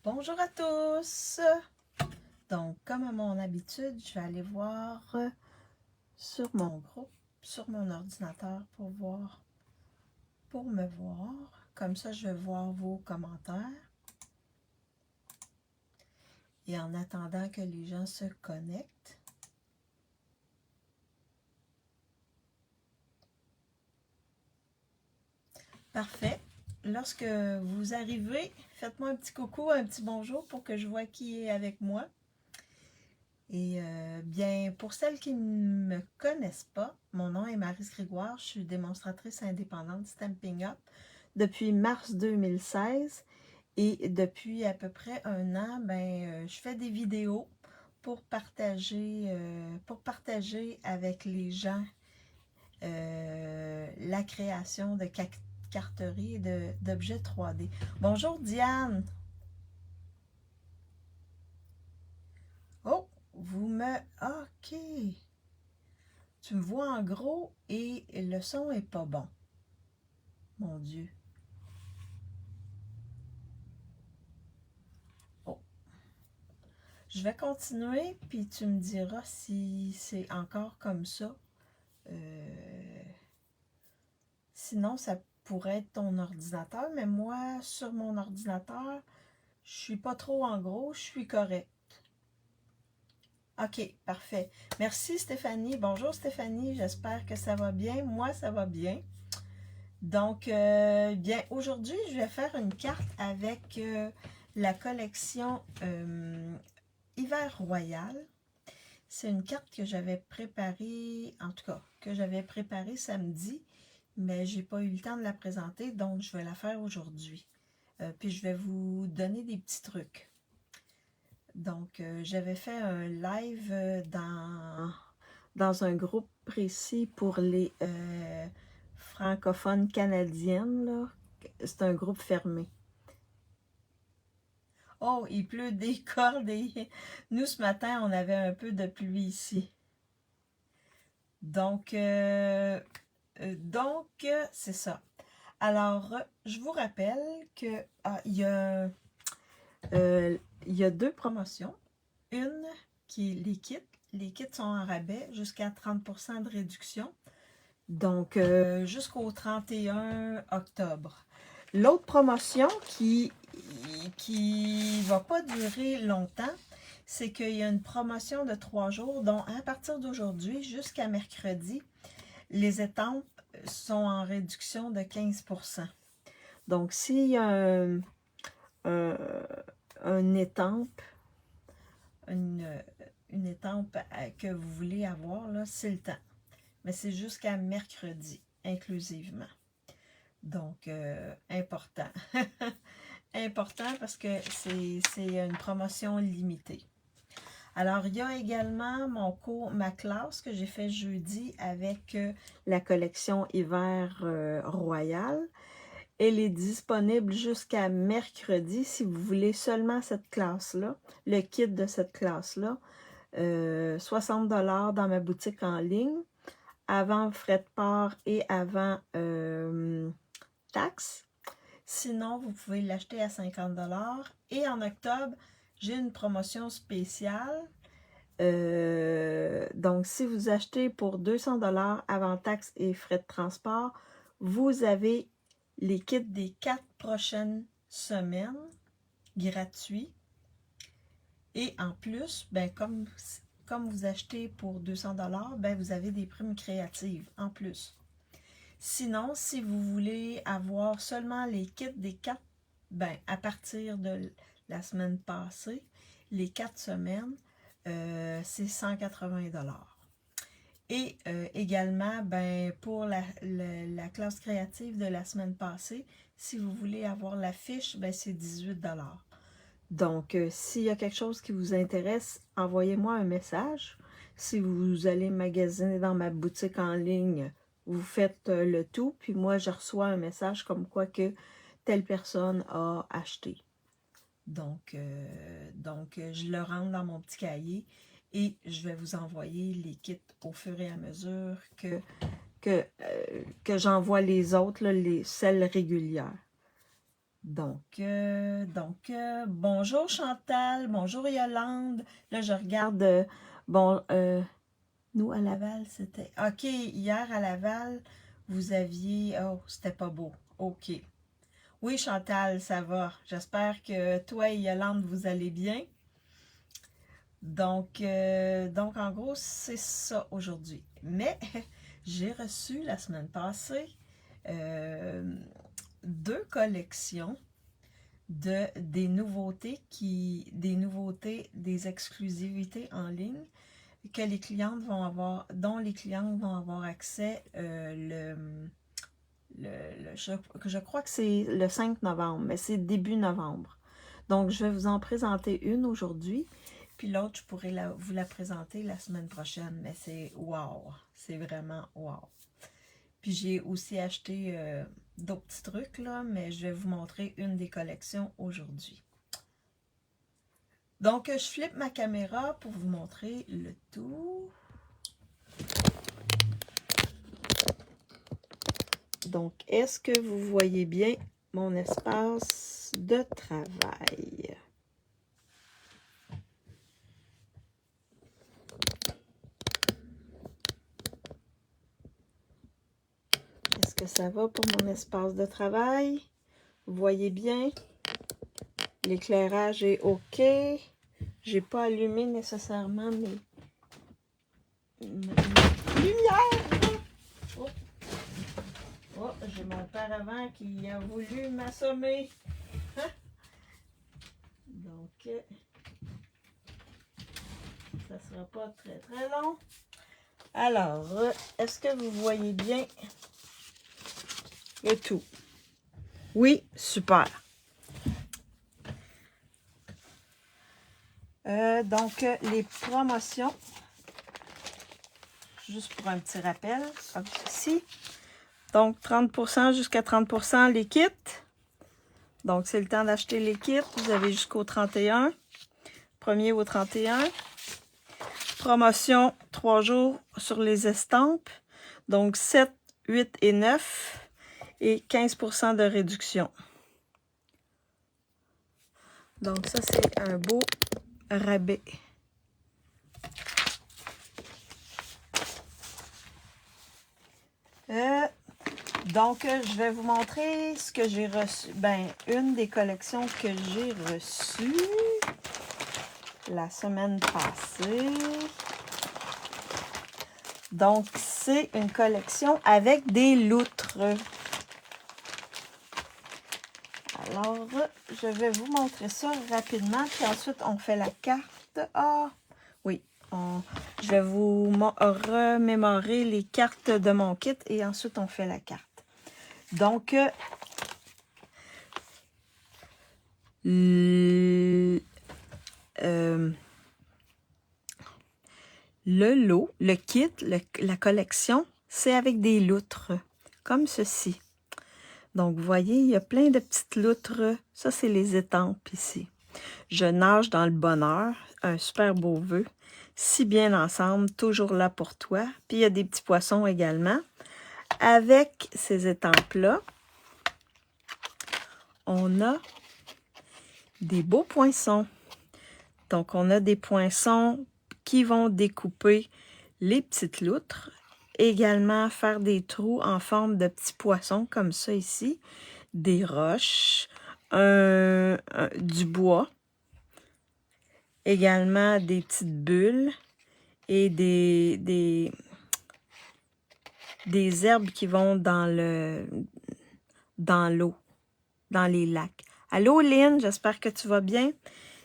Bonjour à tous! Donc, comme à mon habitude, je vais aller voir sur mon groupe, sur mon ordinateur pour me voir. Comme ça, je vais voir vos commentaires. Et en attendant que les gens se connectent, parfait. Lorsque vous arrivez, faites-moi un petit coucou, un petit bonjour pour que je vois qui est avec moi. Et bien, pour celles qui ne me connaissent pas, mon nom est Maryse Grégoire, je suis démonstratrice indépendante Stampin' Up depuis mars 2016 et depuis à peu près un an, je fais des vidéos pour partager avec les gens la création de carteries et d'objets 3D. Bonjour Diane! Oh, vous me... Ok! Tu me vois en gros et le son est pas bon. Mon Dieu. Oh. Je vais continuer, puis tu me diras si c'est encore comme ça. Sinon, ça pourrait être ton ordinateur, mais moi, sur mon ordinateur, je suis pas trop en gros, je suis correct. OK, parfait. Merci Stéphanie. Bonjour Stéphanie, j'espère que ça va bien. Moi, ça va bien. Donc, bien, aujourd'hui, je vais faire une carte avec la collection Hiver Royal. C'est une carte que j'avais préparée, en tout cas, que j'avais préparée samedi, mais j'ai pas eu le temps de la présenter, donc je vais la faire aujourd'hui. Puis je vais vous donner des petits trucs. Donc, j'avais fait un live dans un groupe précis pour les francophones canadiennes, là. C'est un groupe fermé. Oh, il pleut des cordes et nous, ce matin, on avait un peu de pluie ici. Donc, c'est ça. Alors, je vous rappelle que il y a deux promotions. Une qui est les kits. Les kits sont en rabais jusqu'à 30% de réduction. Donc, jusqu'au 31 octobre. L'autre promotion qui va pas durer longtemps, c'est qu'il y a une promotion de 3 jours, dont à partir d'aujourd'hui jusqu'à mercredi, les étampes sont en réduction de 15%. Donc, s'il y a une étampe, une étampe que vous voulez avoir, là, c'est le temps. Mais c'est jusqu'à mercredi, inclusivement. Donc, important. Important parce que c'est une promotion limitée. Alors, il y a également ma classe que j'ai fait jeudi avec la collection Hiver Royal. Elle est disponible jusqu'à mercredi si vous voulez seulement cette classe-là, le kit de cette classe-là. 60 $ dans ma boutique en ligne, avant frais de port et avant taxes. Sinon, vous pouvez l'acheter à 50 $. Et en octobre, j'ai une promotion spéciale. Donc, si vous achetez pour 200 $ avant taxes et frais de transport, vous avez les kits des 4 prochaines semaines gratuits. Et en plus, comme vous achetez pour 200 $, vous avez des primes créatives en plus. Sinon, si vous voulez avoir seulement les kits des 4, à partir de la semaine passée, les 4 semaines, c'est 180 $. Et également, pour la classe créative de la semaine passée, si vous voulez avoir la fiche, c'est 18 $. Donc, s'il y a quelque chose qui vous intéresse, envoyez-moi un message. Si vous allez magasiner dans ma boutique en ligne, vous faites le tout, puis moi, je reçois un message comme quoi que telle personne a acheté. Donc, je le rentre dans mon petit cahier et je vais vous envoyer les kits au fur et à mesure que j'envoie les autres, là, celles régulières. Bonjour Chantal, bonjour Yolande. Là, je regarde, nous à Laval, c'était... OK, hier à Laval, vous aviez... Oh, c'était pas beau. OK. Oui, Chantal, ça va. J'espère que toi et Yolande, vous allez bien. Donc en gros, c'est ça aujourd'hui. Mais j'ai reçu la semaine passée 2 collections des nouveautés, des exclusivités en ligne que les clientes vont avoir, dont les clientes vont avoir accès je crois que c'est le 5 novembre, mais c'est début novembre. Donc, je vais vous en présenter une aujourd'hui, puis l'autre, je pourrais vous la présenter la semaine prochaine, mais c'est wow, c'est vraiment wow. Puis j'ai aussi acheté d'autres petits trucs, là, mais je vais vous montrer une des collections aujourd'hui. Donc, je flippe ma caméra pour vous montrer le tout. Donc, est-ce que vous voyez bien mon espace de travail? Est-ce que ça va pour mon espace de travail? Vous voyez bien? L'éclairage est OK. J'ai pas allumé nécessairement mes lumières. Oh, oh j'ai mon paravent qui a voulu m'assommer. Hein? Donc, ça sera pas très très long. Alors, est-ce que vous voyez bien le tout? Oui, super. Donc, les promotions, juste pour un petit rappel, comme ceci. Donc, 30% jusqu'à 30% les kits. Donc, c'est le temps d'acheter les kits. Vous avez jusqu'au 31. 1er au 31. Promotion 3 jours sur les estampes. Donc, 7, 8 et 9. Et 15% de réduction. Donc, ça, c'est un beau rabais. Donc, je vais vous montrer ce que j'ai reçu. Ben, une des collections que j'ai reçues la semaine passée. Donc, c'est une collection avec des loutres. Alors, je vais vous montrer ça rapidement. Puis ensuite, on fait la carte. Ah, oui. Je vais vous remémorer les cartes de mon kit et ensuite, on fait la carte. Donc, le lot, le kit, la collection, c'est avec des loutres, comme ceci. Donc, vous voyez, il y a plein de petites loutres. Ça, c'est les étampes ici. Je nage dans le bonheur. Un super beau vœu. Si bien ensemble, toujours là pour toi. Puis, il y a des petits poissons également. Avec ces étampes-là, on a des beaux poinçons. Donc, on a des poinçons qui vont découper les petites loutres. Également, faire des trous en forme de petits poissons, comme ça ici. Des roches, du bois. Également, des petites bulles et des herbes qui vont dans l'eau, dans les lacs. Allô, Lynn, j'espère que tu vas bien.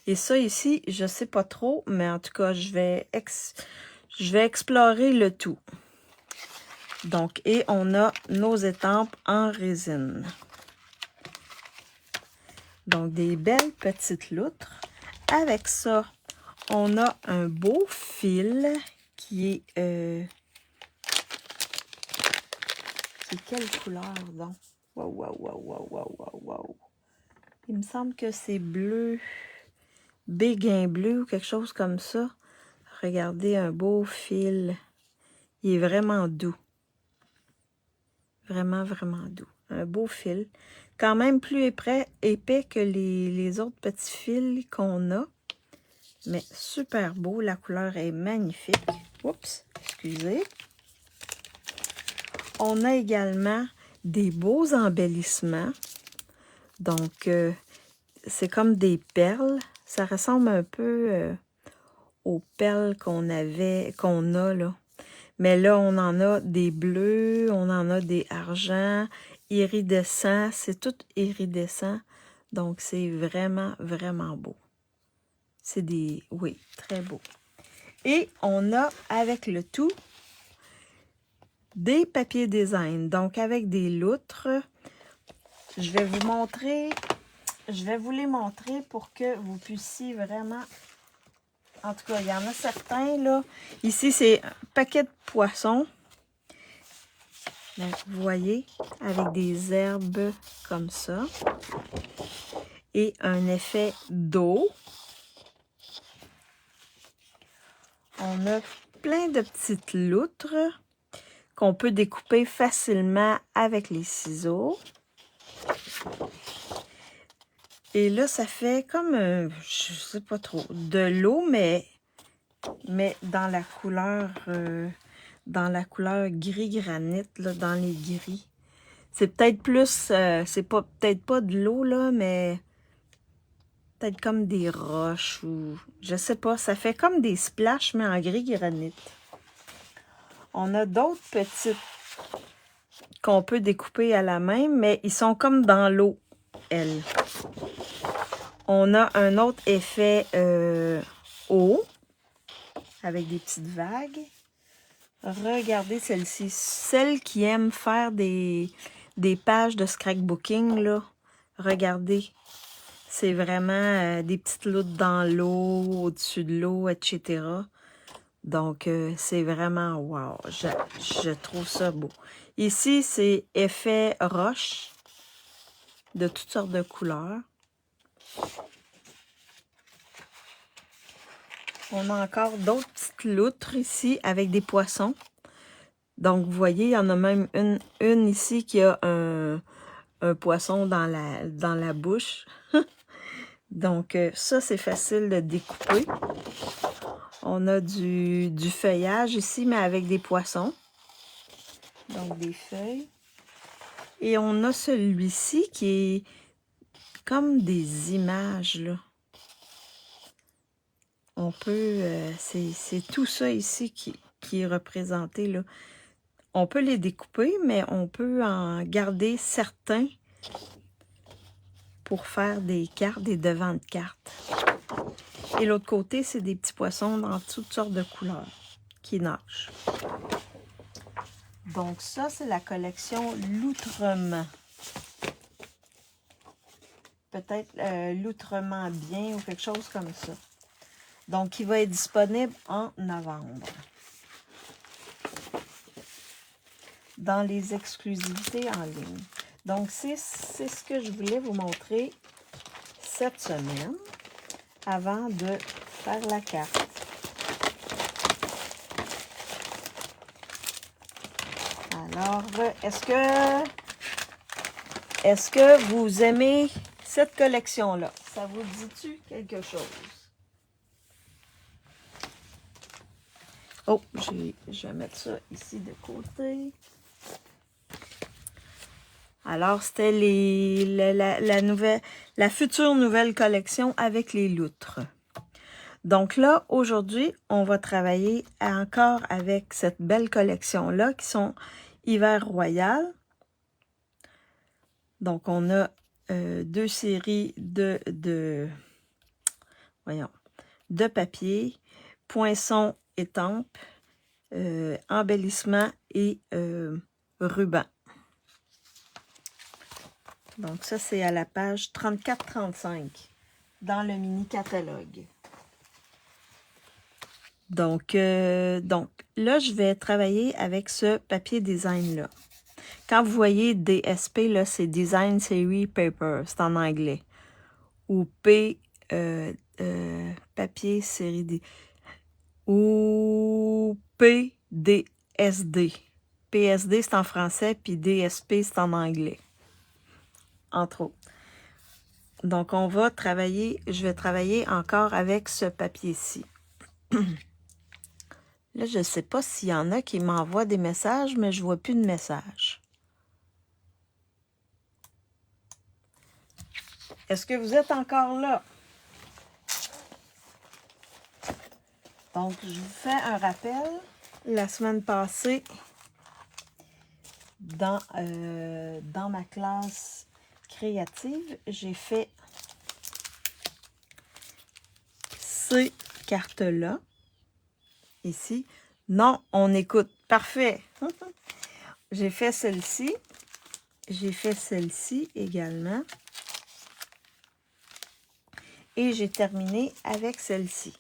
Et ça ici, je sais pas trop, mais en tout cas, je vais explorer le tout. Donc, et on a nos étampes en résine. Donc, des belles petites loutres. Avec ça, on a un beau fil qui est... c'est quelle couleur, donc? Wow, wow, wow, wow, wow, wow, wow. Il me semble que c'est bleu, béguin bleu ou quelque chose comme ça. Regardez, un beau fil. Il est vraiment doux. Vraiment, vraiment doux. Un beau fil. Quand même plus épais que les autres petits fils qu'on a. Mais super beau. La couleur est magnifique. Oups, excusez. On a également des beaux embellissements. Donc, c'est comme des perles. Ça ressemble un peu aux perles qu'on a là. Mais là, on en a des bleus, on en a des argents, iridescents. C'est tout iridescent. Donc, c'est vraiment, vraiment beau. C'est des... Oui, très beau. Et on a avec le tout des papiers design. Donc, avec des loutres. Je vais vous montrer... Je vais vous les montrer pour que vous puissiez vraiment... En tout cas, il y en a certains, là. Ici, c'est un paquet de poissons. Donc, vous voyez, avec des herbes comme ça. Et un effet d'eau. On a plein de petites loutres qu'on peut découper facilement avec les ciseaux. Et là, ça fait comme, je sais pas trop, de l'eau, mais dans la couleur gris granit, là, dans les gris. C'est peut-être plus, c'est peut-être pas de l'eau, là, mais peut-être comme des roches ou, je sais pas, ça fait comme des splashes, mais en gris granit. On a d'autres petites qu'on peut découper à la main, mais ils sont comme dans l'eau, elles. On a un autre effet eau, avec des petites vagues. Regardez celle-ci. Celle qui aime faire des pages de scrapbooking, là. Regardez. C'est vraiment des petites loutres dans l'eau, au-dessus de l'eau, etc. Donc, c'est vraiment wow. Je trouve ça beau. Ici, c'est effet roche de toutes sortes de couleurs. On a encore d'autres petites loutres ici avec des poissons. Donc, vous voyez, il y en a même une ici qui a un poisson dans la bouche. Donc, ça, c'est facile de découper. On a du feuillage ici, mais avec des poissons. Donc, des feuilles. Et on a celui-ci qui est comme des images, là. On peut... c'est tout ça ici qui est représenté, là. On peut les découper, mais on peut en garder certains pour faire des cartes, des devants de cartes. Et l'autre côté, c'est des petits poissons dans toutes sortes de couleurs qui nagent. Donc ça, c'est la collection Loutrement. Peut-être Loutrement bien ou quelque chose comme ça. Donc, il va être disponible en novembre. Dans les exclusivités en ligne. Donc, c'est ce que je voulais vous montrer cette semaine avant de faire la carte. Alors, est-ce que vous aimez cette collection-là? Ça vous dit-tu quelque chose? Oh, je vais mettre ça ici de côté. Alors, c'était la future nouvelle collection avec les loutres. Donc là, aujourd'hui, on va travailler encore avec cette belle collection-là qui sont Hiver Royal. Donc, on a deux séries de papier, poinçon étampe, embellissement et ruban. Donc, ça, c'est à la page 34-35 dans le mini-catalogue. Donc, là, je vais travailler avec ce papier design-là. Quand vous voyez DSP, là, c'est Design Series Paper, c'est en anglais. Ou papier série D. Ou PDSD. PSD, c'est en français, puis DSP, c'est en anglais. entre autres. Donc, on va travailler, je vais travailler encore avec ce papier-ci. Là, je ne sais pas s'il y en a qui m'envoient des messages, mais je ne vois plus de messages. Est-ce que vous êtes encore là? Donc, je vous fais un rappel. La semaine passée, dans ma classe créative, j'ai fait ces cartes-là. Ici. Non, on écoute. Parfait. J'ai fait celle-ci. J'ai fait celle-ci également. Et j'ai terminé avec celle-ci.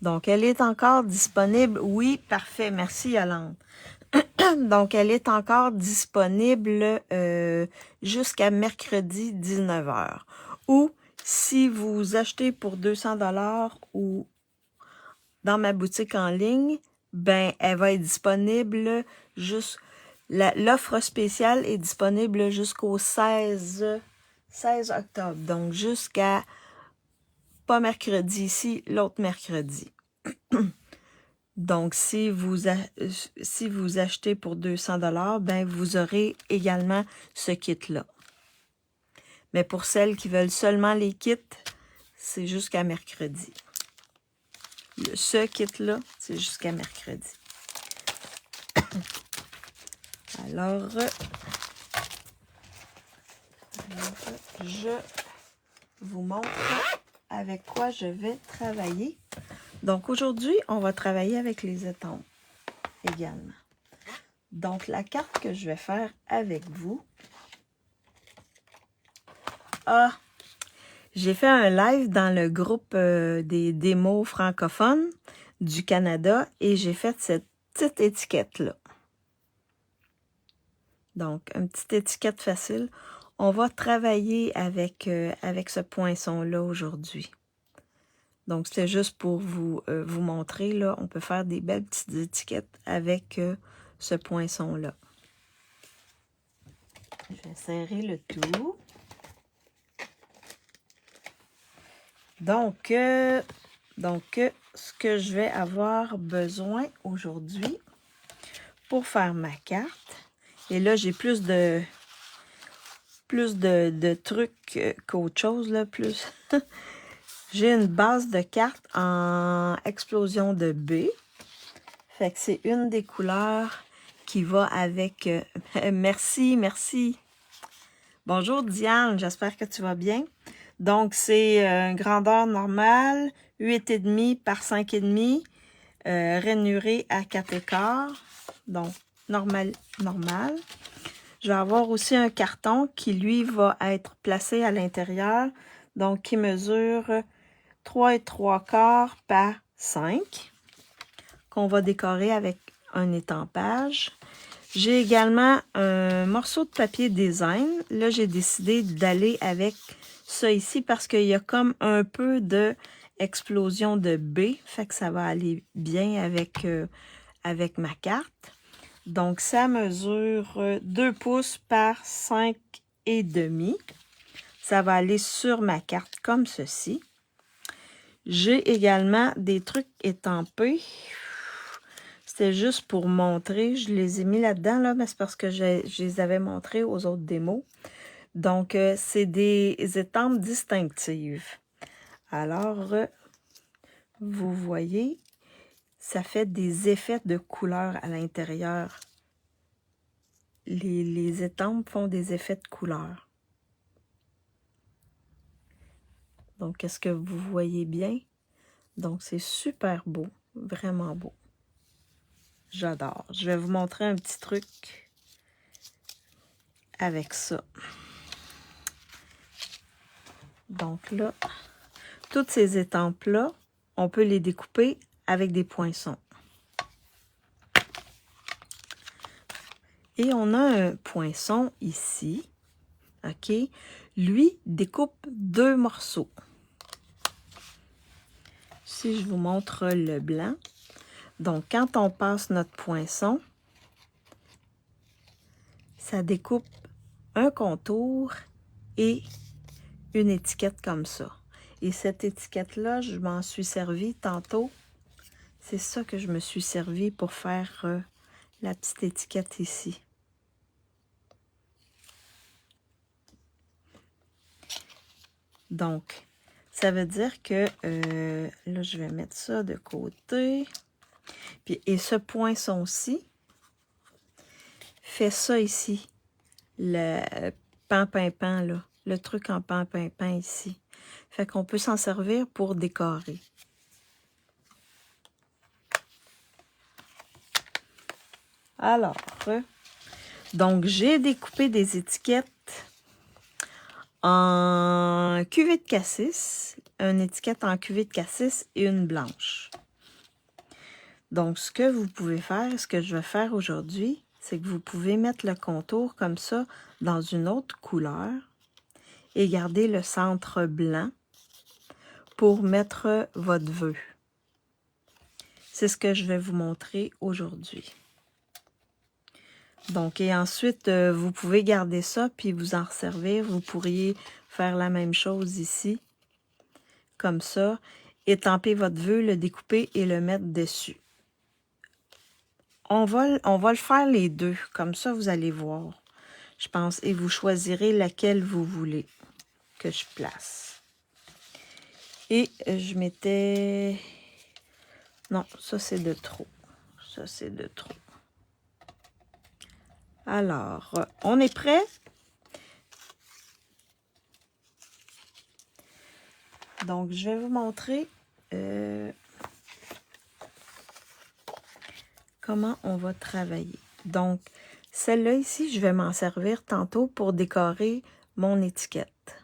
Donc, elle est encore disponible. Oui, parfait. Merci, Yolande. Donc, elle est encore disponible jusqu'à mercredi 19h. Ou, si vous achetez pour 200 $ ou dans ma boutique en ligne, ben, elle va être disponible l'offre spéciale est disponible jusqu'au 16 octobre. Donc, jusqu'à, pas mercredi ici, l'autre mercredi. Donc, si vous achetez pour 200 $, ben, vous aurez également ce kit-là. Mais pour celles qui veulent seulement les kits, c'est jusqu'à mercredi. Ce kit-là, c'est jusqu'à mercredi. Alors, je vous montre avec quoi je vais travailler. Donc, aujourd'hui, on va travailler avec les étompes également. Donc, la carte que je vais faire avec vous. Ah! J'ai fait un live dans le groupe des démos francophones du Canada et j'ai fait cette petite étiquette-là. Donc, une petite étiquette facile. On va travailler avec ce poinçon-là aujourd'hui. Donc, c'est juste pour vous montrer, là, on peut faire des belles petites étiquettes avec ce poinçon-là. Je vais serrer le tout. Donc, ce que je vais avoir besoin aujourd'hui pour faire ma carte, et là, j'ai plus de trucs qu'autre chose, là, plus. J'ai une base de cartes en explosion de B. Fait que c'est une des couleurs qui va avec... merci, merci. Bonjour Diane, j'espère que tu vas bien. Donc, c'est grandeur normale, 8,5 par 5,5, rainuré à 4,15. Donc, normal. Je vais avoir aussi un carton qui, lui, va être placé à l'intérieur. Donc, qui mesure 3,75 par 5. Qu'on va décorer avec un étampage. J'ai également un morceau de papier design. Là, j'ai décidé d'aller avec ça ici parce qu'il y a comme un peu de explosion de B. Fait que ça va aller bien avec ma carte. Donc, ça mesure 2 pouces par 5,5. Ça va aller sur ma carte comme ceci. J'ai également des trucs étampés. C'était juste pour montrer. Je les ai mis là-dedans, là, mais c'est parce que je les avais montrés aux autres démos. Donc, c'est des étampes distinctives. Alors, vous voyez, ça fait des effets de couleur à l'intérieur. Les étampes font des effets de couleur. Donc, est-ce que vous voyez bien? Donc, c'est super beau. Vraiment beau. J'adore. Je vais vous montrer un petit truc avec ça. Donc là, toutes ces étampes-là, on peut les découper avec des poinçons. Et on a un poinçon ici, OK? Lui découpe 2 morceaux. Si je vous montre le blanc, donc quand on passe notre poinçon, ça découpe un contour et une étiquette comme ça. Et cette étiquette-là, je m'en suis servi tantôt. C'est ça que je me suis servi pour faire la petite étiquette ici. Donc, ça veut dire que, là, je vais mettre ça de côté. Puis, et ce poinçon-ci fait ça ici. Le pan-pimpin, là. Le truc en pan-pimpin ici. Fait qu'on peut s'en servir pour décorer. Alors, donc j'ai découpé des étiquettes en cuvée de cassis, une étiquette en cuvée de cassis et une blanche. Donc, ce que vous pouvez faire, ce que je vais faire aujourd'hui, c'est que vous pouvez mettre le contour comme ça dans une autre couleur et garder le centre blanc pour mettre votre vœu. C'est ce que je vais vous montrer aujourd'hui. Donc, et ensuite, vous pouvez garder ça puis vous en resservir. Vous pourriez faire la même chose ici, comme ça, étamper votre vœu, le découper et le mettre dessus. On va le faire les deux, comme ça vous allez voir, je pense, et vous choisirez laquelle vous voulez que je place. Et je mettais... Non, ça c'est de trop. Ça c'est de trop. Alors, on est prêt? Donc, je vais vous montrer comment on va travailler. Donc, celle-là ici, je vais m'en servir tantôt pour décorer mon étiquette.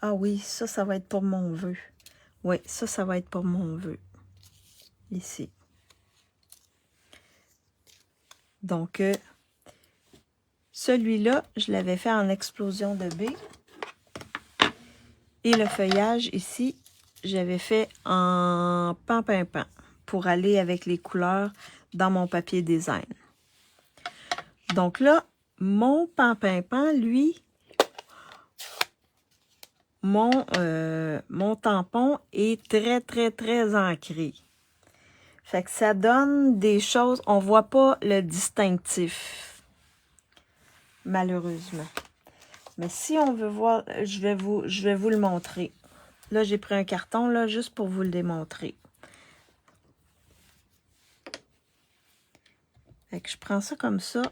Ah oui, ça va être pour mon vœu. Oui, ça va être pour mon vœu. Ici. Donc, celui-là, je l'avais fait en explosion de baie. Et le feuillage ici, j'avais fait en pan-pimpin pour aller avec les couleurs dans mon papier design. Donc là, mon pan-pimpin, lui, mon tampon est très, très, très ancré. Fait que ça donne des choses, on voit pas le distinctif, malheureusement. Mais si on veut voir, je vais vous le montrer. Là, j'ai pris un carton, là, juste pour vous le démontrer. Fait que je prends ça comme ça,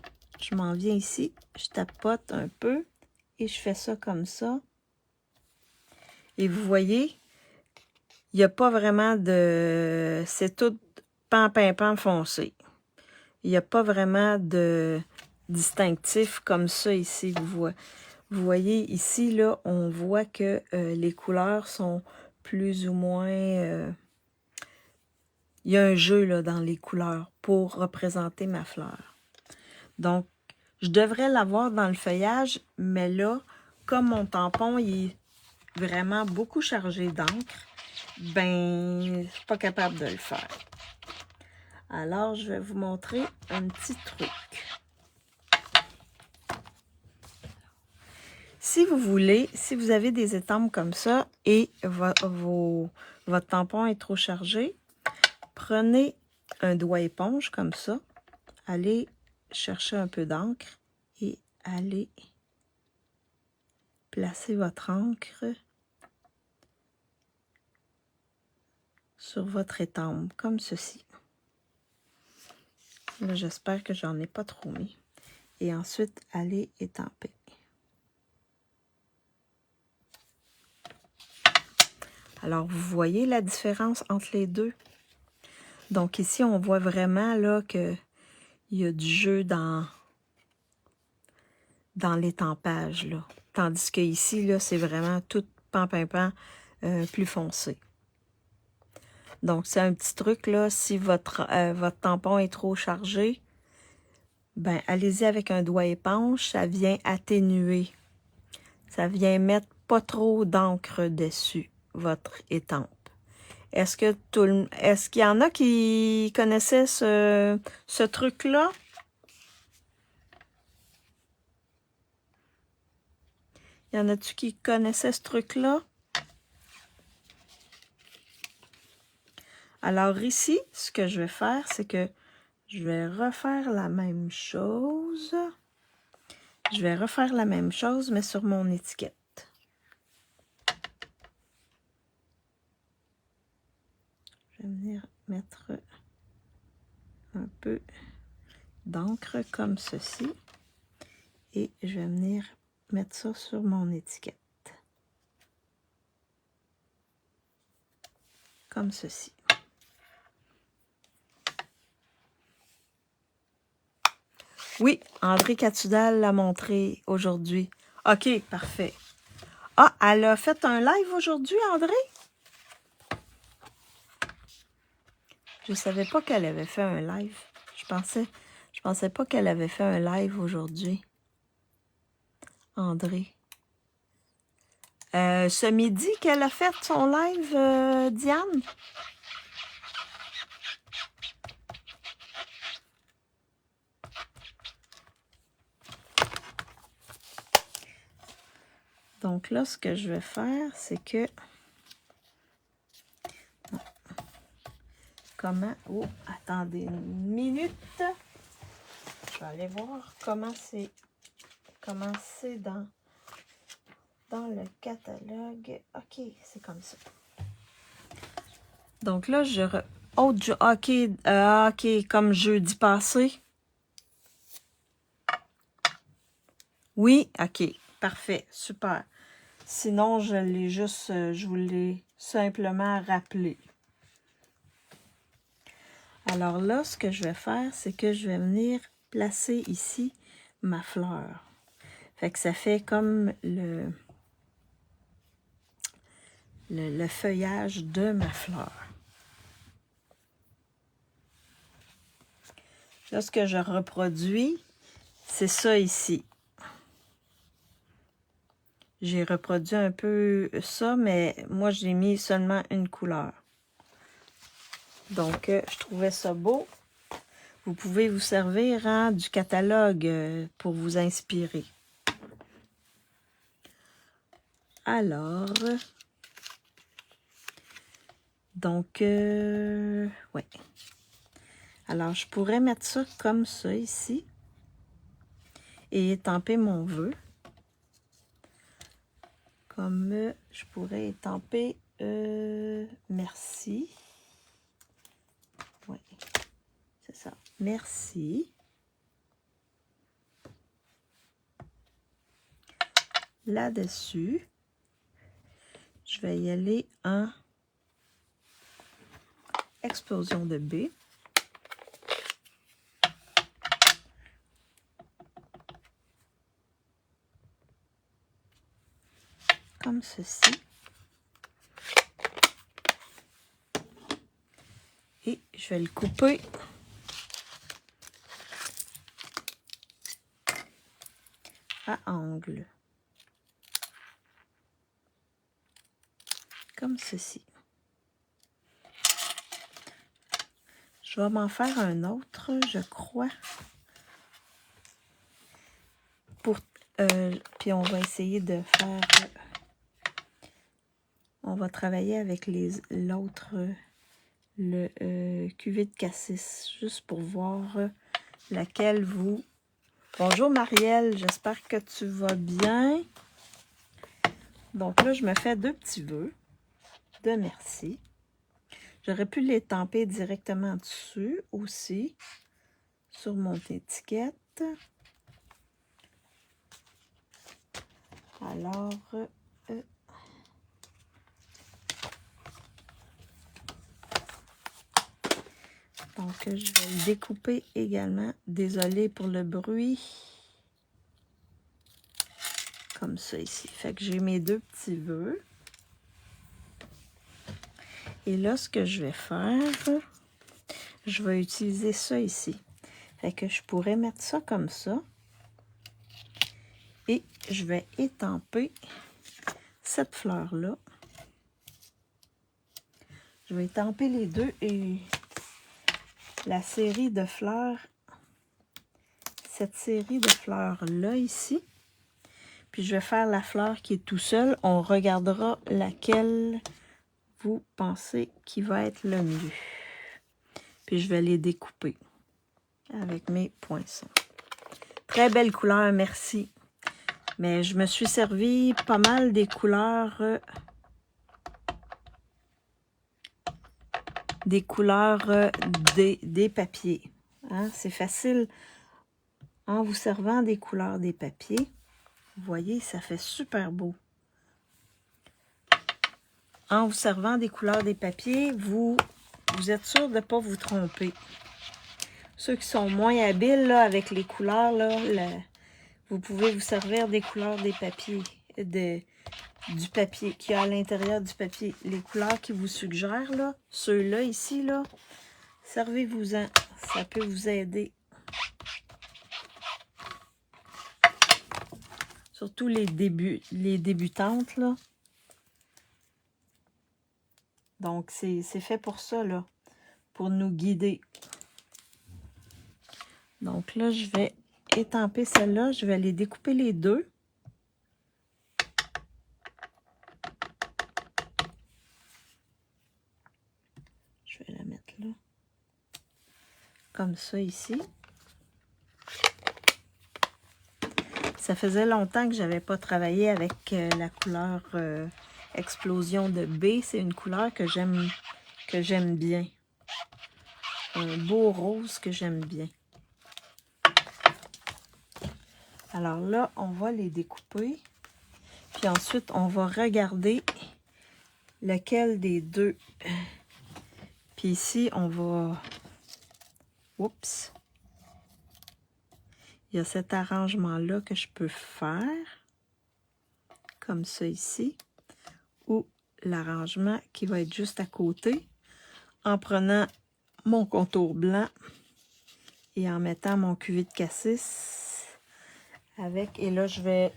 je m'en viens ici, je tapote un peu et je fais ça comme ça. Et vous voyez, il n'y a pas vraiment de... C'est tout pan foncé. Il n'y a pas vraiment de distinctif comme ça ici, Vous voyez ici, là, on voit que les couleurs sont plus ou moins... il y a un jeu là, dans les couleurs pour représenter ma fleur. Donc, je devrais l'avoir dans le feuillage, mais là, comme mon tampon il est vraiment beaucoup chargé d'encre, ben, je suis pas capable de le faire. Alors, je vais vous montrer un petit truc. Si vous voulez, si vous avez des étampes comme ça et votre tampon est trop chargé, prenez un doigt éponge comme ça, allez chercher un peu d'encre et allez placer votre encre sur votre étampe, comme ceci. Là, j'espère que j'en ai pas trop mis. Et ensuite, allez étamper. Alors, vous voyez la différence entre les deux? Donc, ici, on voit vraiment là qu'il y a du jeu dans l'étampage, là. Tandis que ici, là, c'est vraiment tout pan plus foncé. Donc, c'est un petit truc, là, si votre tampon est trop chargé, ben, allez-y avec un doigt éponge, ça vient atténuer. Ça vient mettre pas trop d'encre dessus, votre étampe. Est-ce qu'il y en a qui connaissaient ce truc-là? Y en a-tu qui connaissaient ce truc-là? Alors ici, ce que je vais faire, c'est que je vais refaire la même chose. Je vais refaire la même chose, mais sur mon étiquette. Je vais venir mettre un peu d'encre comme ceci. Et je vais venir mettre ça sur mon étiquette. Comme ceci. Oui, André Catudal l'a montré aujourd'hui. OK, parfait. Ah, elle a fait un live aujourd'hui, André? Je savais pas qu'elle avait fait un live. Je pensais pas qu'elle avait fait un live aujourd'hui. André. Ce midi qu'elle a fait son live, Diane? Donc là, ce que je vais faire, c'est que... Comment... Oh, attendez une minute. Je vais aller voir comment c'est dans le catalogue. OK, c'est comme ça. Donc là, OK, comme jeudi passé. Oui, OK, parfait, super. Sinon, je vous l'ai simplement rappelé. Alors là, ce que je vais faire, c'est que je vais venir placer ici ma fleur. Fait que ça fait comme le feuillage de ma fleur. Là, ce que je reproduis, c'est ça ici. J'ai reproduit un peu ça, mais moi, j'ai mis seulement une couleur. Donc, je trouvais ça beau. Vous pouvez vous servir du catalogue pour vous inspirer. Alors, donc, ouais. Alors, je pourrais mettre ça comme ça ici et étamper mon vœu. Comme je pourrais étamper merci. Oui, c'est ça. Merci. Là-dessus, je vais y aller en explosion de B. Comme ceci. Et je vais le couper à angle. Comme ceci. Je vais m'en faire un autre, je crois. Puis on va essayer de faire... on va travailler avec l'autre... le cuvée de cassis, juste pour voir laquelle vous... Bonjour Marielle, j'espère que tu vas bien. Donc là, je me fais 2 petits vœux de merci. J'aurais pu les tamper directement dessus aussi, sur mon étiquette. Alors, donc, je vais le découper également. Désolée pour le bruit. Comme ça ici. Fait que j'ai mes 2 petits vœux. Et là, ce que je vais faire, je vais utiliser ça ici. Fait que je pourrais mettre ça comme ça. Et je vais étamper cette fleur-là. Je vais étamper les deux et la série de fleurs, cette série de fleurs-là ici. Puis je vais faire la fleur qui est tout seul. On regardera laquelle vous pensez qui va être le mieux. Puis je vais les découper avec mes poinçons. Très belle couleur, merci. Mais je me suis servi pas mal des couleurs... des papiers. Hein? C'est facile en vous servant des couleurs des papiers. Vous voyez, ça fait super beau. En vous servant des couleurs des papiers, vous êtes sûr de ne pas vous tromper. Ceux qui sont moins habiles là, avec les couleurs, là, vous pouvez vous servir des couleurs des papiers, du papier qu'il y a à l'intérieur du papier. Les couleurs qui vous suggèrent, là, ceux-là ici, là, servez-vous-en. Ça peut vous aider. Surtout les débutantes, là. Donc, c'est fait pour ça, là. Pour nous guider. Donc là, je vais étamper celle-là. Je vais les découper les deux. Je vais la mettre là. Comme ça, ici. Ça faisait longtemps que je n'avais pas travaillé avec la couleur Explosion de B. C'est une couleur que j'aime bien. Un beau rose que j'aime bien. Alors là, on va les découper. Puis ensuite, on va regarder lequel des deux. Puis ici, on va... Oups! Il y a cet arrangement-là que je peux faire. Comme ça ici. Ou l'arrangement qui va être juste à côté. En prenant mon contour blanc et en mettant mon cuvée de cassis avec. Et là, je vais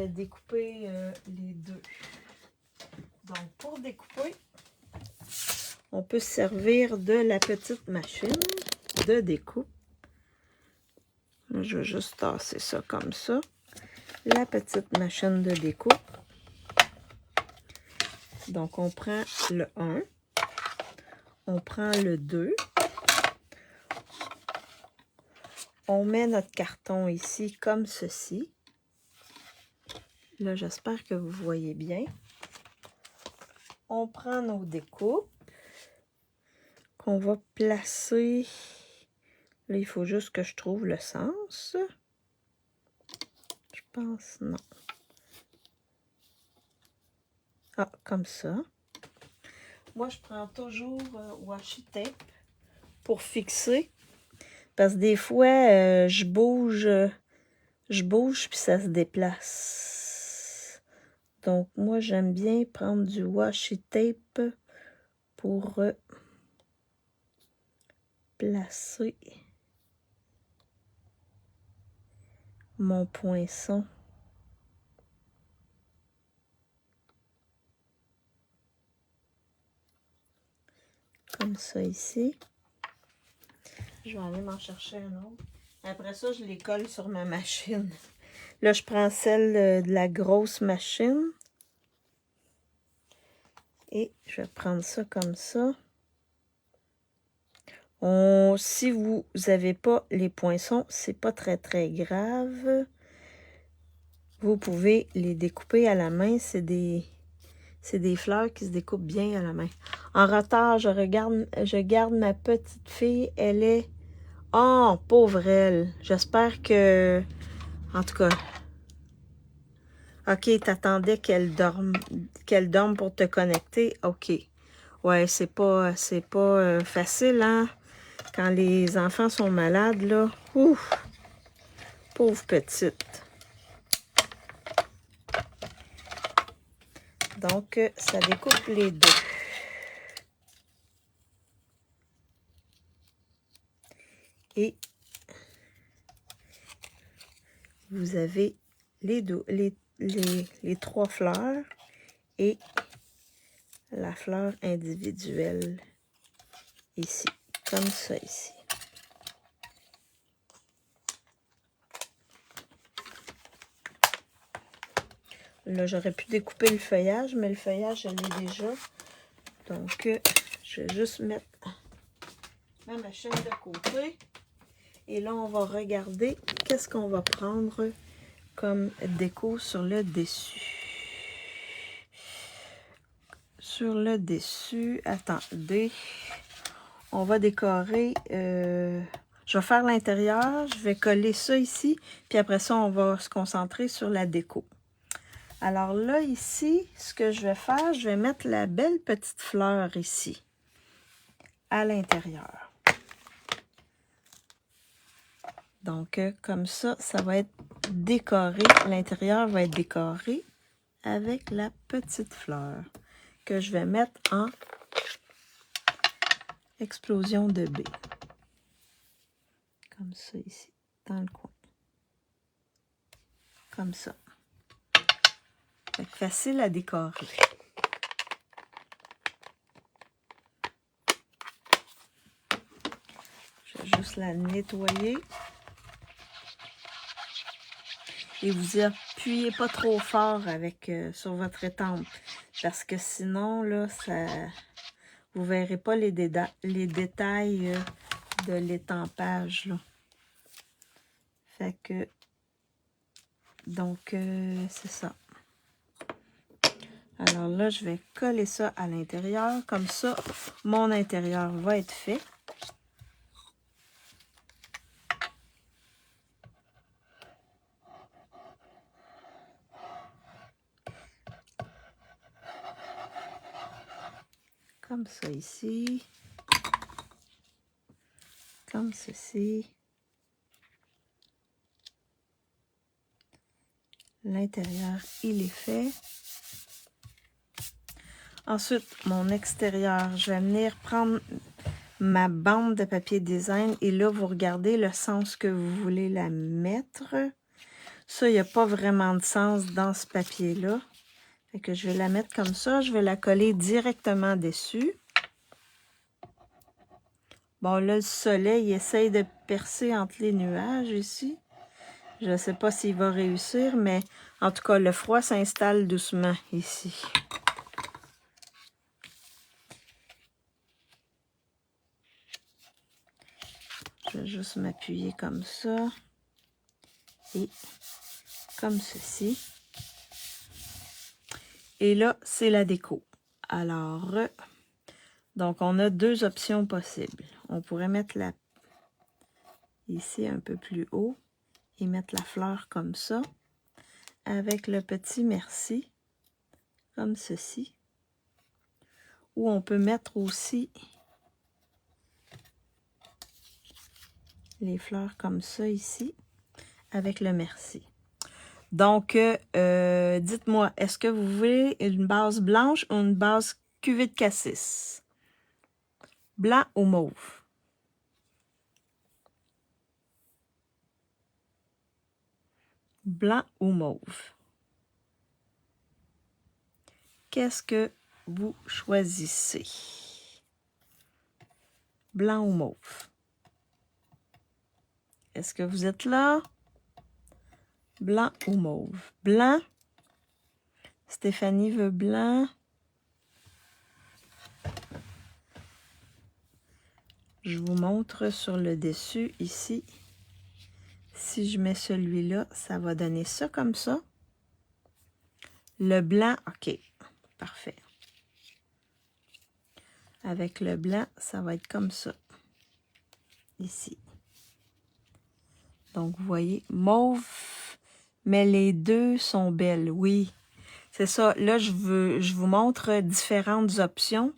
découper les deux. Donc, pour découper, on peut se servir de la petite machine de découpe. Là, je vais juste tasser ça comme ça. La petite machine de découpe. Donc, on prend le 1. On prend le 2. On met notre carton ici comme ceci. Là, j'espère que vous voyez bien. On prend nos découpes qu'on va placer. Là, il faut juste que je trouve le sens. Je pense, non. Ah, comme ça. Moi, je prends toujours washi tape pour fixer. Parce que des fois, je bouge puis ça se déplace. Donc, moi, j'aime bien prendre du washi tape pour placer mon poinçon. Comme ça ici. Je vais aller m'en chercher un autre. Après ça, je les colle sur ma machine. Là, je prends celle de la grosse machine. Et je vais prendre ça comme ça. Si vous n'avez pas les poinçons, c'est pas très grave. Vous pouvez les découper à la main. C'est des fleurs qui se découpent bien à la main. En retard, je garde ma petite fille. Elle est... Oh, pauvre elle. J'espère que... En tout cas... OK, t'attendais qu'elle dorme pour te connecter. OK. Ouais, c'est pas facile, hein? Quand les enfants sont malades, là. Ouf! Pauvre petite. Donc, ça découpe les deux. Et vous avez les trois fleurs et la fleur individuelle ici, comme ça ici. Là, j'aurais pu découper le feuillage, mais le feuillage, je l'ai déjà. Donc, je vais juste mettre ma machine de côté. Et là, on va regarder qu'est-ce qu'on va prendre comme déco sur le dessus. Sur le dessus, attendez, on va décorer, je vais faire l'intérieur, je vais coller ça ici, puis après ça, on va se concentrer sur la déco. Alors là, ici, ce que je vais faire, je vais mettre la belle petite fleur ici, à l'intérieur. Donc, comme ça, ça va être décoré, l'intérieur va être décoré avec la petite fleur que je vais mettre en explosion de baie. Comme ça ici, dans le coin. Comme ça. Fait que facile à décorer. Je vais juste la nettoyer. Et vous appuyez pas trop fort avec sur votre étampe. Parce que sinon, là, ça vous verrez pas les détails de l'étampage, là. Fait que, donc, c'est ça. Alors là, je vais coller ça à l'intérieur. Comme ça, mon intérieur va être fait. Comme ça ici. Comme ceci. L'intérieur, il est fait. Ensuite, mon extérieur, je vais venir prendre ma bande de papier design et là, vous regardez le sens que vous voulez la mettre. Ça, il n'y a pas vraiment de sens dans ce papier-là. Fait que je vais la mettre comme ça. Je vais la coller directement dessus. Bon, là, le soleil, il essaye de percer entre les nuages ici. Je ne sais pas s'il va réussir, mais en tout cas, le froid s'installe doucement ici. Je vais juste m'appuyer comme ça. Et comme ceci. Et là, c'est la déco. Alors, donc on a deux options possibles. On pourrait mettre la ici un peu plus haut et mettre la fleur comme ça, avec le petit merci, comme ceci. Ou on peut mettre aussi les fleurs comme ça ici, avec le merci. Donc, dites-moi, est-ce que vous voulez une base blanche ou une base cuvée de cassis? Blanc ou mauve? Blanc ou mauve? Qu'est-ce que vous choisissez? Blanc ou mauve? Est-ce que vous êtes là? Blanc ou mauve? Blanc? Stéphanie veut blanc. Je vous montre sur le dessus ici. Si je mets celui-là, ça va donner ça comme ça. Le blanc, ok, parfait. Avec le blanc, ça va être comme ça. Ici. Donc, vous voyez, mauve, mais les deux sont belles, oui. C'est ça, là, je vous montre différentes options.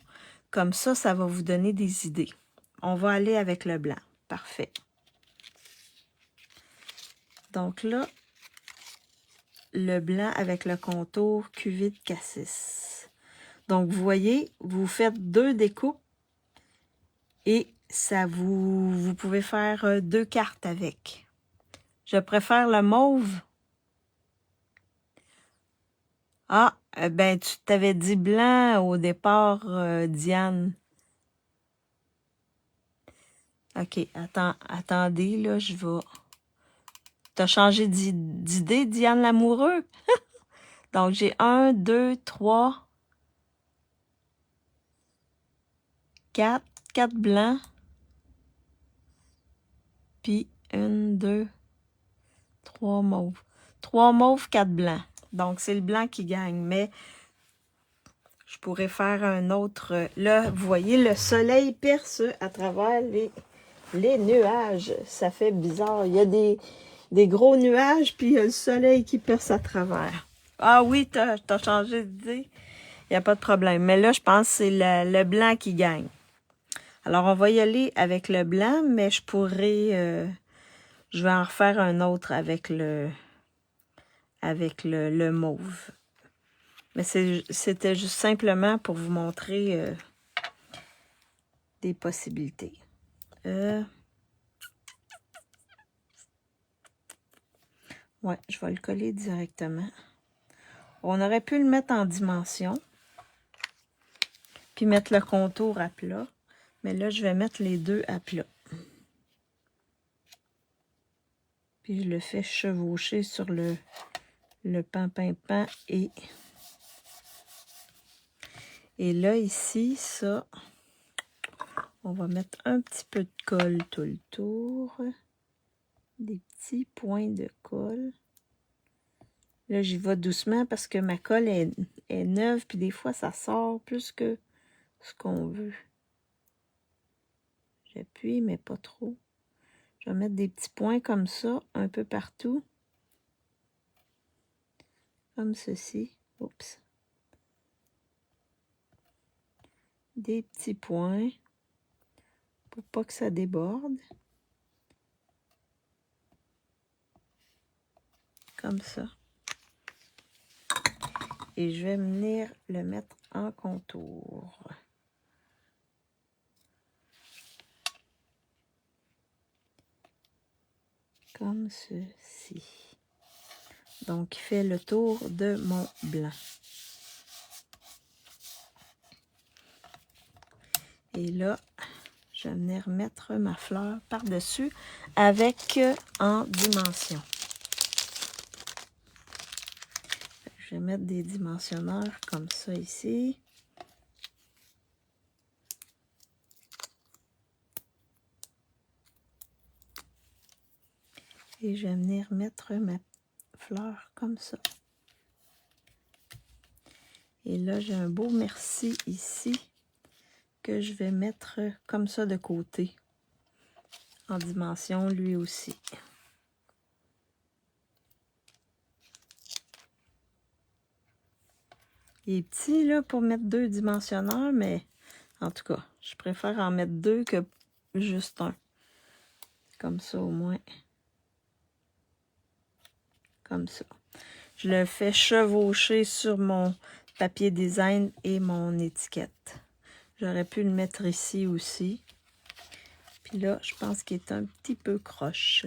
Comme ça, ça va vous donner des idées. On va aller avec le blanc. Parfait. Donc là, le blanc avec le contour cuvée de cassis. Donc, vous voyez, vous faites deux découpes et ça vous pouvez faire deux cartes avec. Je préfère le mauve. Ah, ben, tu t'avais dit blanc au départ, Diane. OK, attendez, là, je vais... T'as changé d'idée, Diane Lamoureux? Donc, j'ai 1, 2, 3, 4. 4 blancs. Puis 1, 2, 3 mauves. 3 mauves, 4 blancs. Donc, c'est le blanc qui gagne. Mais je pourrais faire un autre. Là, vous voyez, le soleil perce à travers les nuages. Ça fait bizarre. Il y a des gros nuages, puis il y a le soleil qui perce à travers. Ah oui, t'as changé d'idée. Il n'y a pas de problème. Mais là, je pense que c'est le blanc qui gagne. Alors, on va y aller avec le blanc, mais je pourrais... je vais en refaire un autre avec le mauve. Mais c'était juste simplement pour vous montrer des possibilités. Ouais, je vais le coller directement. On aurait pu le mettre en dimension. Puis mettre le contour à plat. Mais là, je vais mettre les deux à plat. Puis je le fais chevaucher sur le pan et là, ici, ça, on va mettre un petit peu de colle tout le tour. Des petits points de colle. Là, j'y vais doucement parce que ma colle est neuve, puis des fois, ça sort plus que ce qu'on veut. J'appuie, mais pas trop. Je vais mettre des petits points comme ça, un peu partout. Comme ceci. Oups. Des petits points pour pas que ça déborde. Comme ça. Et je vais venir le mettre en contour. Comme ceci. Donc, il fait le tour de mon blanc. Et là, je vais venir mettre ma fleur par-dessus avec en dimension. Je vais mettre des dimensionneurs comme ça ici. Et je vais venir mettre ma fleur comme ça. Et là, j'ai un beau merci ici que je vais mettre comme ça de côté. En dimension, lui aussi. Il est petit là pour mettre 2 dimensionneurs, mais en tout cas, je préfère en mettre 2 que juste un. Comme ça au moins. Comme ça. Je le fais chevaucher sur mon papier design et mon étiquette. J'aurais pu le mettre ici aussi. Puis là, je pense qu'il est un petit peu croche.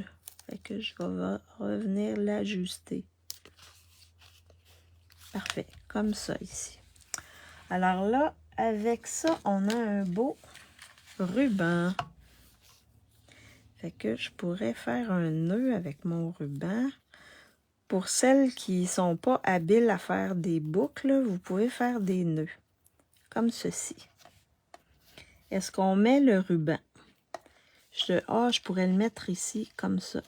Fait que je vais revenir l'ajuster. Parfait. Comme ça ici. Alors là, avec ça, on a un beau ruban. Fait que je pourrais faire un nœud avec mon ruban. Pour celles qui ne sont pas habiles à faire des boucles, vous pouvez faire des nœuds. Comme ceci. Est-ce qu'on met le ruban? Je pourrais le mettre ici, comme ça.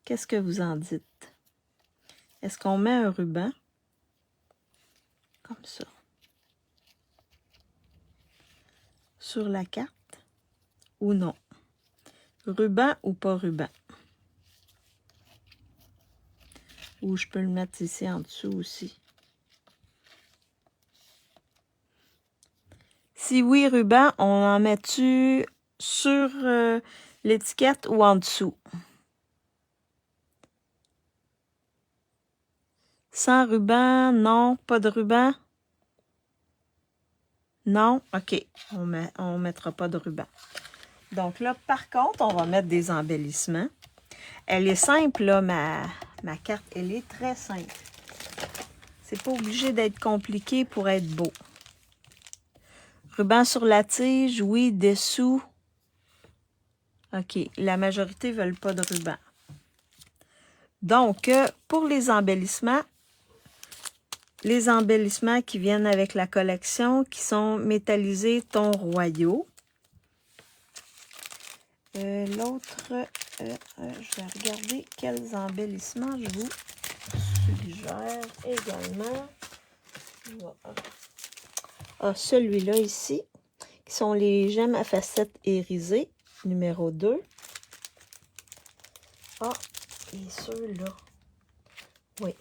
Qu'est-ce que vous en dites? Est-ce qu'on met un ruban? Comme ça. Sur la carte? Ou non? Ruban ou pas ruban? Ou je peux le mettre ici en dessous aussi. Si oui, ruban, on en met-tu sur l'étiquette ou en dessous? Sans ruban, non, pas de ruban? Non? OK, on mettra pas de ruban. Donc là, par contre, on va mettre des embellissements. Elle est simple, là, ma carte. Elle est très simple. C'est pas obligé d'être compliqué pour être beau. Ruban sur la tige, oui, dessous. OK, la majorité ne veulent pas de ruban. Donc, pour les embellissements, les embellissements qui viennent avec la collection, qui sont métallisés ton royaux. L'autre, je vais regarder quels embellissements je vous suggère également. Celui-là ici, qui sont les gemmes à facettes irisées, numéro 2. Et ceux-là. Oui.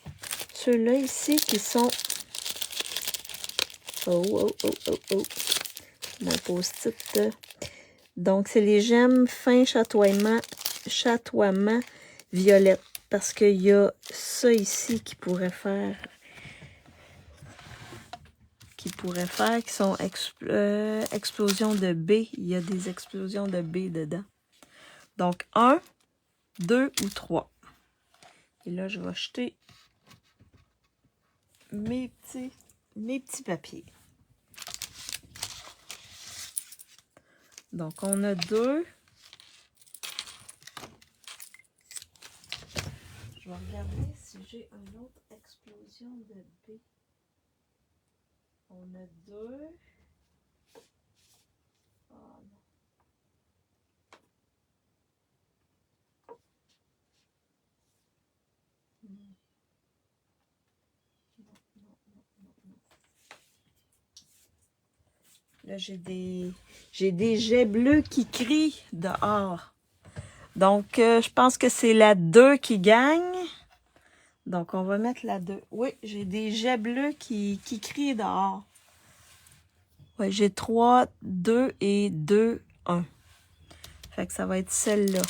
Ceux-là ici qui sont... Oh. Mon post-it. Donc, c'est les gemmes fin chatoiement violette. Parce qu'il y a ça ici qui pourrait faire... qui sont explosions de B. Il y a des explosions de B dedans. Donc, 1, 2 ou 3. Et là, je vais jeter mes petits papiers. Donc, on a 2. Je vais regarder si j'ai une autre explosion de B. On a 2. Oh non. Là, j'ai des jets bleus qui crient dehors. Donc, je pense que c'est la 2 qui gagne. Donc, on va mettre la 2. Oui, j'ai des jets bleus qui crient dehors. Oui, j'ai 3, 2 et 2, 1. Fait que ça va être celle-là.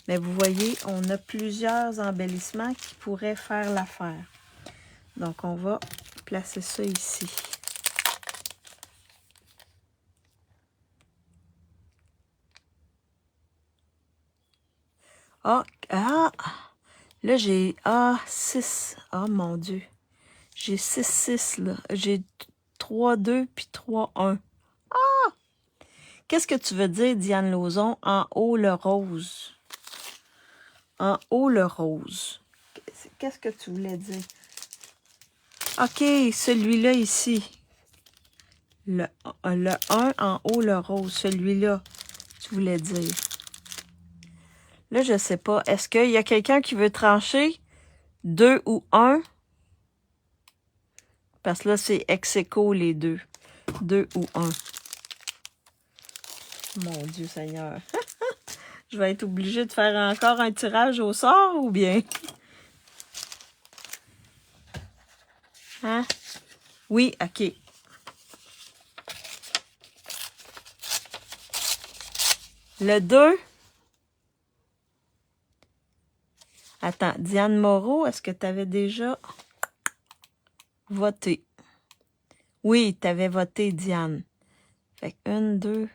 Mais vous voyez, on a plusieurs embellissements qui pourraient faire l'affaire. Donc, on va placer ça ici. Là, j'ai 6. Ah, mon Dieu. J'ai 6, 6, là. J'ai 3, 2, puis 3, 1. Qu'est-ce que tu veux dire, Diane Lauzon? En haut, le rose. En haut, le rose. Qu'est-ce que tu voulais dire? OK, celui-là ici. Le 1 en haut, le rose. Celui-là, tu voulais dire. Là, je sais pas. Est-ce qu'il y a quelqu'un qui veut trancher? 2 ou 1? Parce que là, c'est ex-aequo les deux. 2 ou 1. Mon Dieu Seigneur. Je vais être obligée de faire encore un tirage au sort ou bien? Hein? Oui, OK. Le 2. Attends, Diane Moreau, est-ce que tu avais déjà voté? Oui, tu avais voté, Diane. Fait que 1, 2.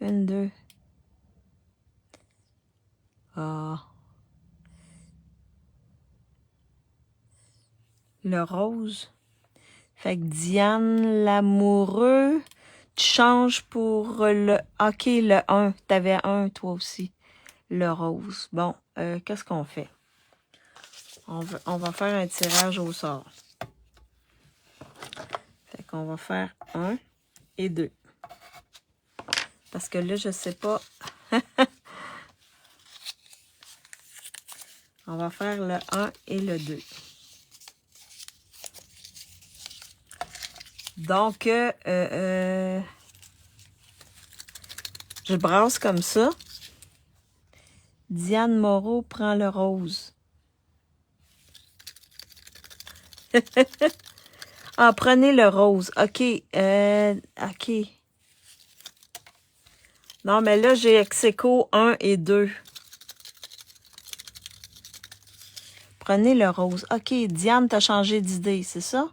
1, 2. Le rose. Fait que Diane Lamoureux, tu changes pour le... OK, le 1. T'avais 1, toi aussi. Le rose. Bon, qu'est-ce qu'on fait? On va faire un tirage au sort. Fait qu'on va faire 1 et 2. Parce que là, je sais pas... On va faire le 1 et le 2. Donc, je brasse comme ça. Diane Moreau prend le rose. Ah, prenez le rose. OK. OK. Non, mais là, j'ai ex-aequo 1 et 2. Prenez le rose. OK, Diane, t'as changé d'idée, c'est ça?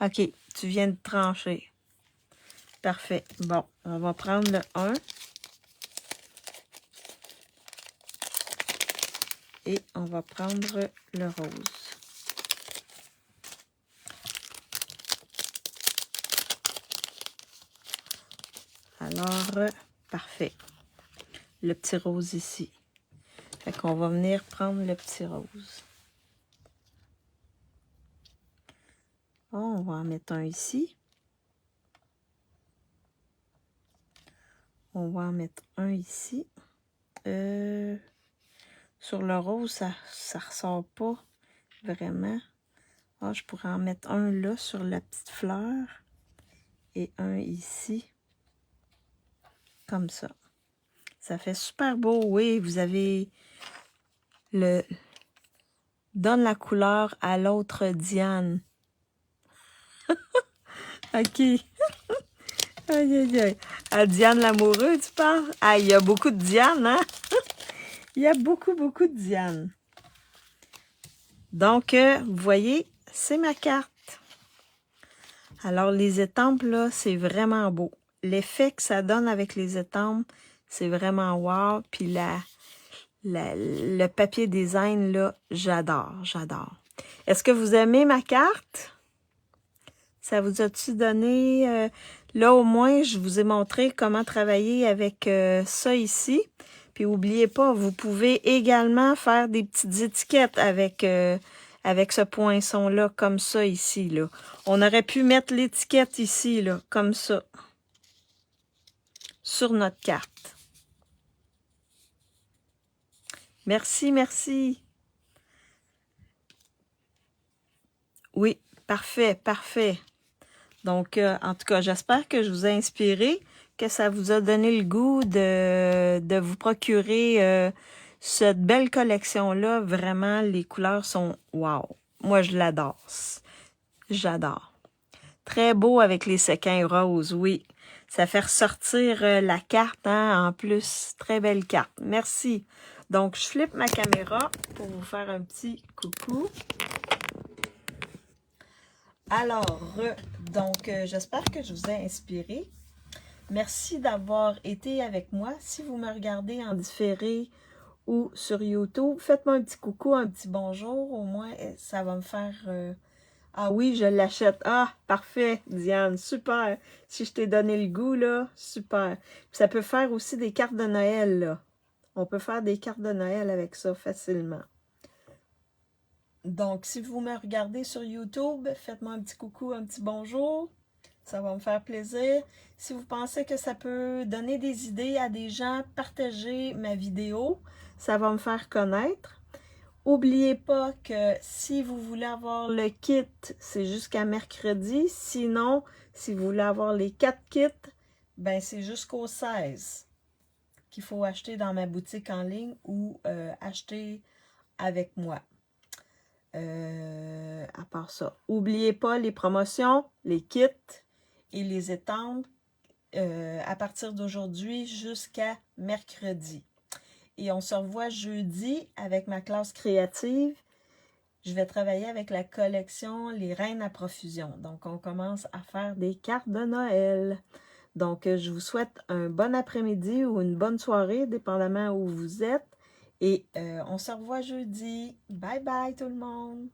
OK, tu viens de trancher. Parfait. Bon, on va prendre le 1. Et on va prendre le rose. Alors, parfait. Le petit rose ici. Fait qu'on va venir prendre le petit rose. Oh, on va en mettre un ici. On va en mettre un ici. Sur le rose, ça ressort pas vraiment. Ah, je pourrais en mettre un là sur la petite fleur. Et un ici. Comme ça. Ça fait super beau. Oui, vous avez le... Donne la couleur à l'autre Diane. OK. Aïe, aïe, aïe. À Diane l'amoureux, tu parles? Ah, il y a beaucoup de Diane, hein? Il y a beaucoup, beaucoup de Diane. Donc, vous voyez, c'est ma carte. Alors, les étampes, là, c'est vraiment beau. L'effet que ça donne avec les étampes, c'est vraiment wow. Puis le papier design, là, j'adore, j'adore. Est-ce que vous aimez ma carte? Ça vous a-tu donné... là, au moins, je vous ai montré comment travailler avec ça ici. Puis, n'oubliez pas, vous pouvez également faire des petites étiquettes avec ce poinçon-là, comme ça ici, là. On aurait pu mettre l'étiquette ici, là, comme ça, sur notre carte. Merci, merci. Oui, parfait, parfait. Donc, en tout cas, j'espère que je vous ai inspiré, que ça vous a donné le goût de vous procurer cette belle collection-là. Vraiment, les couleurs sont wow. Moi, je l'adore. J'adore. Très beau avec les sequins roses, oui. Ça fait ressortir la carte, hein, en plus. Très belle carte. Merci. Donc, je flippe ma caméra pour vous faire un petit coucou. Alors, donc, j'espère que je vous ai inspiré. Merci d'avoir été avec moi. Si vous me regardez en différé ou sur YouTube, faites-moi un petit coucou, un petit bonjour. Au moins, ça va me faire... Ah oui, je l'achète. Ah, parfait, Diane, super. Si je t'ai donné le goût, là, super. Puis ça peut faire aussi des cartes de Noël, là. On peut faire des cartes de Noël avec ça facilement. Donc, si vous me regardez sur YouTube, faites-moi un petit coucou, un petit bonjour. Ça va me faire plaisir. Si vous pensez que ça peut donner des idées à des gens, partagez ma vidéo. Ça va me faire connaître. N'oubliez pas que si vous voulez avoir le kit, c'est jusqu'à mercredi. Sinon, si vous voulez avoir les 4 kits, ben c'est jusqu'au 16 qu'il faut acheter dans ma boutique en ligne ou acheter avec moi. À part ça, n'oubliez pas les promotions, les kits et les étampes à partir d'aujourd'hui jusqu'à mercredi. Et on se revoit jeudi avec ma classe créative. Je vais travailler avec la collection Les Reines à profusion. Donc, on commence à faire des cartes de Noël. Donc, je vous souhaite un bon après-midi ou une bonne soirée, dépendamment où vous êtes. Et on se revoit jeudi. Bye bye tout le monde!